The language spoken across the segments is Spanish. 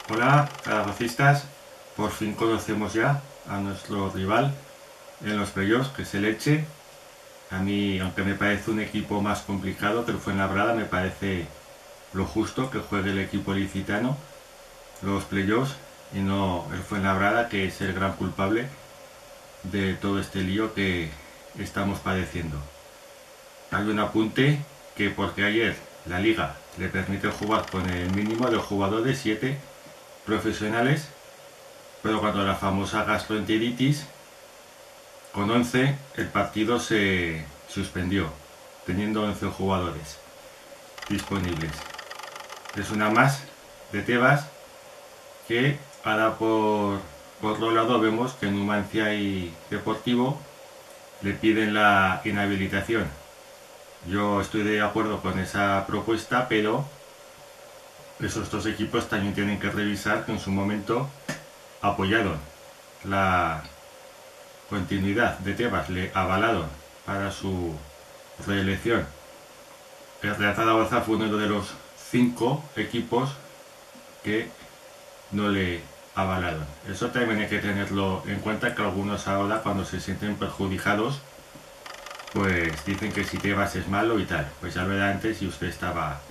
Hola, zaragocistas. Por fin conocemos ya a nuestro rival en los playoffs, que es el Elche. A mí, aunque me parece un equipo más complicado que el Fuenlabrada, me parece lo justo que juegue el equipo licitano los playoffs y no el Fuenlabrada, que es el gran culpable de todo este lío que estamos padeciendo. Hay un apunte que porque ayer la liga le permite jugar con el mínimo de jugadores 7 profesionales, pero cuando la famosa gastroenteritis, con 11 el partido se suspendió, teniendo 11 jugadores disponibles. Es una más de Tebas que ahora por otro lado vemos que Numancia y Deportivo le piden la inhabilitación. Yo estoy de acuerdo con esa propuesta, pero esos dos equipos también tienen que revisar que en su momento apoyaron la continuidad de Tebas, le avalaron para su reelección. El Real Zaragoza fue uno de los 5 equipos que no le avalaron. Eso también hay que tenerlo en cuenta, que algunos ahora, cuando se sienten perjudicados, pues dicen que si Tebas es malo y tal. Pues ya lo era antes y usted estaba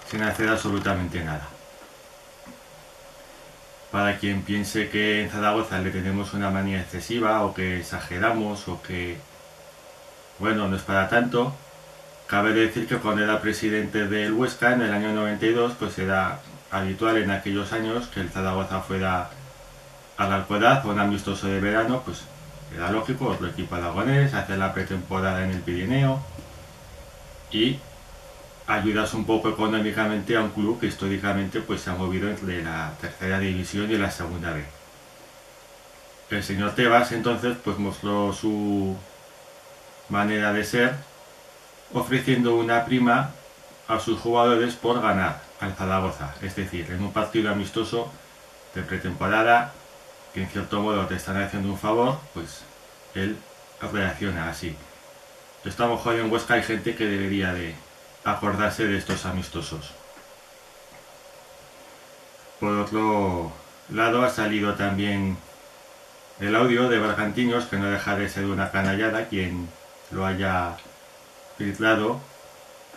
sin hacer absolutamente nada. Para quien piense que en Zaragoza le tenemos una manía excesiva o que exageramos o que, bueno, no es para tanto, cabe decir que cuando era presidente del Huesca en el año 92, pues era habitual en aquellos años que el Zaragoza fuera al Alcoraz o un amistoso de verano, pues era lógico, otro equipo aragonés, hacer la pretemporada en el Pirineo y ayudas un poco económicamente a un club que históricamente pues se ha movido entre la tercera división y la segunda B. El señor Tebas entonces pues mostró su manera de ser ofreciendo una prima a sus jugadores por ganar al Zaragoza, es decir, en un partido amistoso de pretemporada que en cierto modo te están haciendo un favor, pues él reacciona así. Esto a lo mejor en Huesca hay gente que debería de acordarse de estos amistosos. Por otro lado ha salido también el audio de Bergantiños, que no deja de ser una canallada quien lo haya filtrado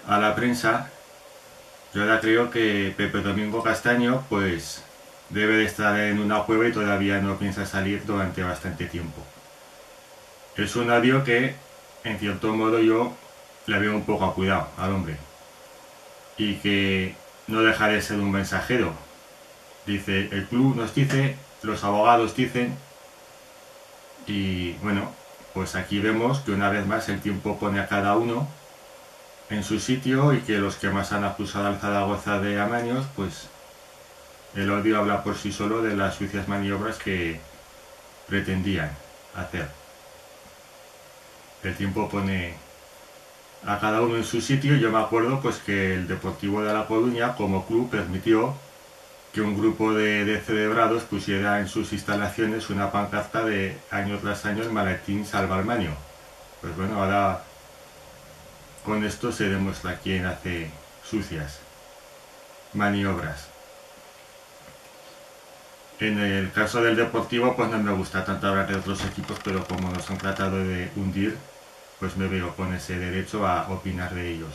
a la prensa. Yo ahora creo que Pepe Domingo Castaño pues debe de estar en una cueva y todavía no piensa salir durante bastante tiempo. Es un audio que en cierto modo yo le veo un poco a cuidado al hombre y que no deja de ser un mensajero. Dice, el club nos dice, los abogados dicen, y bueno, pues aquí vemos que una vez más el tiempo pone a cada uno en su sitio y que los que más han acusado al Zaragoza de amaños, pues el odio habla por sí solo de las sucias maniobras que pretendían hacer. El tiempo pone a cada uno en su sitio. Yo me acuerdo pues que el Deportivo de La Coruña como club permitió que un grupo de celebrados pusiera en sus instalaciones una pancarta de año tras año el maletín salva al maño. Pues bueno, ahora con esto se demuestra quién hace sucias maniobras. En el caso del Deportivo pues no me gusta tanto hablar de otros equipos, pero como nos han tratado de hundir, pues me veo con ese derecho a opinar de ellos.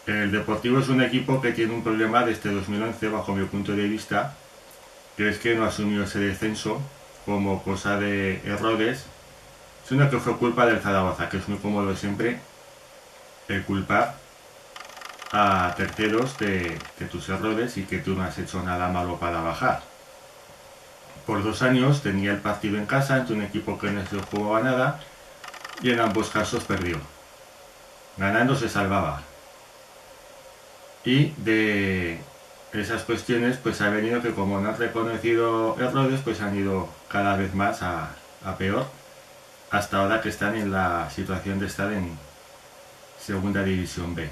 El Deportivo es un equipo que tiene un problema desde 2011 bajo mi punto de vista, que es que no asumió ese descenso como cosa de errores, sino que fue culpa del Zaragoza, que es muy cómodo siempre el culpar a terceros de tus errores y que tú no has hecho nada malo para bajar. Por 2 años tenía el partido en casa ante un equipo que no se jugaba nada y en ambos casos perdió. Ganando se salvaba. Y de esas cuestiones pues ha venido que como no han reconocido errores pues han ido cada vez más a peor, hasta ahora que están en la situación de estar en segunda división B.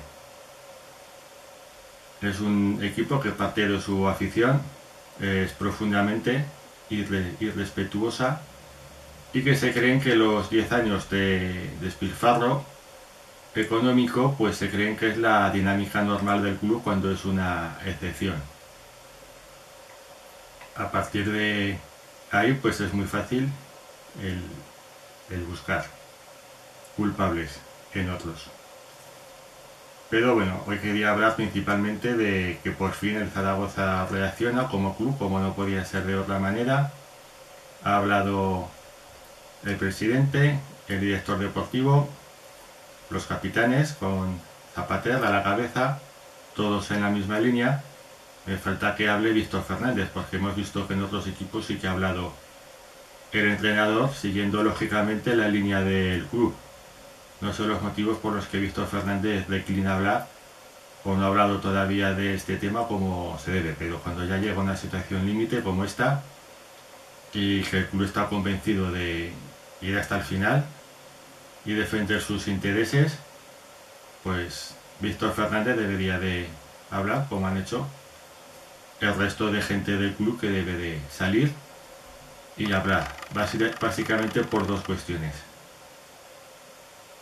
Es un equipo que parte de su afición es profundamente irrespetuosa y que se creen que los 10 años de despilfarro económico pues se creen que es la dinámica normal del club cuando es una excepción. a partir de ahí pues es muy fácil el buscar culpables en otros. Pero bueno, hoy quería hablar principalmente de que por fin el Zaragoza reacciona como club, como no podía ser de otra manera. Ha hablado el presidente, el director deportivo, los capitanes con Zapater a la cabeza, todos en la misma línea. Me falta que hable Víctor Fernández, porque hemos visto que en otros equipos sí que ha hablado el entrenador, siguiendo lógicamente la línea del club. No son los motivos por los que Víctor Fernández declina hablar o no ha hablado todavía de este tema como se debe, pero cuando ya llega una situación límite como esta y que el club está convencido de ir hasta el final y defender sus intereses, pues Víctor Fernández debería de hablar como han hecho el resto de gente del club, que debe de salir y hablar, básicamente por dos cuestiones.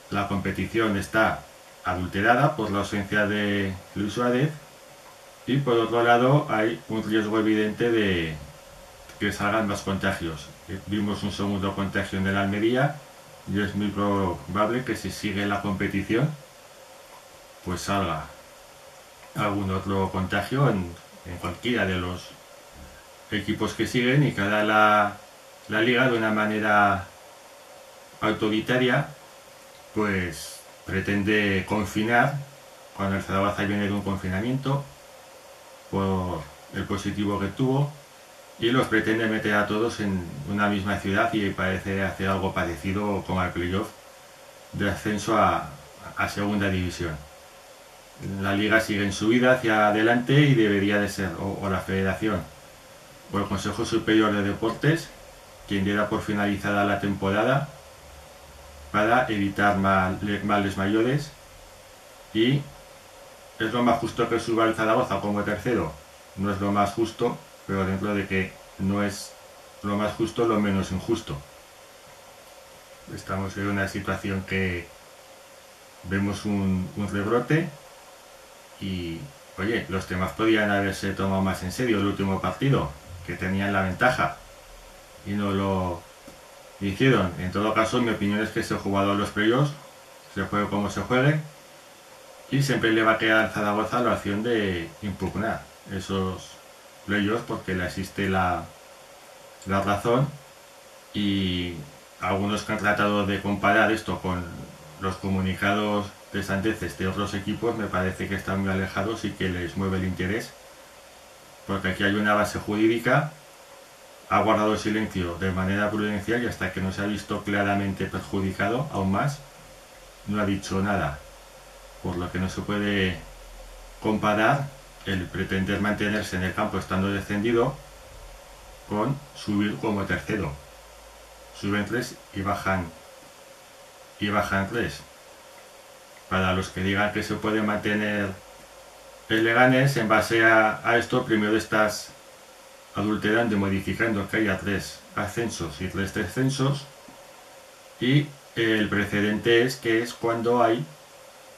La competición está adulterada por la ausencia de Luis Suárez y por otro lado hay un riesgo evidente de que salgan más contagios. Vimos un segundo contagio en el Almería y es muy probable que si sigue la competición pues salga algún otro contagio en cualquiera de los equipos que siguen, y que ahora la liga de una manera autoritaria pues pretende confinar cuando el Zaragoza viene de un confinamiento por el positivo que tuvo, y los pretende meter a todos en una misma ciudad y parece hacer algo parecido como al playoff de ascenso a segunda división. La liga sigue en su vida hacia adelante y debería de ser o la federación o el Consejo Superior de Deportes quien diera por finalizada la temporada para evitar males mayores, y es lo más justo que suba el Zaragoza como tercero. No es lo más justo, pero dentro de que no es lo más justo, lo menos injusto. Estamos en una situación que vemos un rebrote y, oye, los temas podían haberse tomado más en serio el último partido, que tenían la ventaja y no lo hicieron. En todo caso, mi opinión es que se ha jugado a los playoffs, se juegue como se juegue, y siempre le va a quedar al Zaragoza la opción de impugnar esos playoffs porque le asiste la razón. Y algunos que han tratado de comparar esto con los comunicados de sandeces de otros equipos me parece que están muy alejados y que les mueve el interés, porque aquí hay una base jurídica. Ha guardado silencio de manera prudencial y hasta que no se ha visto claramente perjudicado aún más no ha dicho nada, por lo que no se puede comparar el pretender mantenerse en el campo estando descendido con subir como tercero. Suben 3 y bajan 3. Para los que digan que se puede mantener el Leganés, en base a esto, primero estás adulterando y modificando que haya 3 ascensos y 3 descensos, y el precedente es cuando hay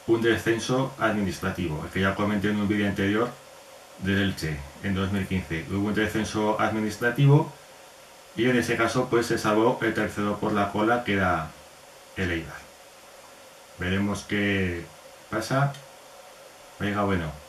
un descenso administrativo, el que ya comenté en un vídeo anterior del Elche en 2015. Hubo un descenso administrativo y en ese caso pues se salvó el tercero por la cola, que era el Eibar. Veremos qué pasa. Venga, bueno.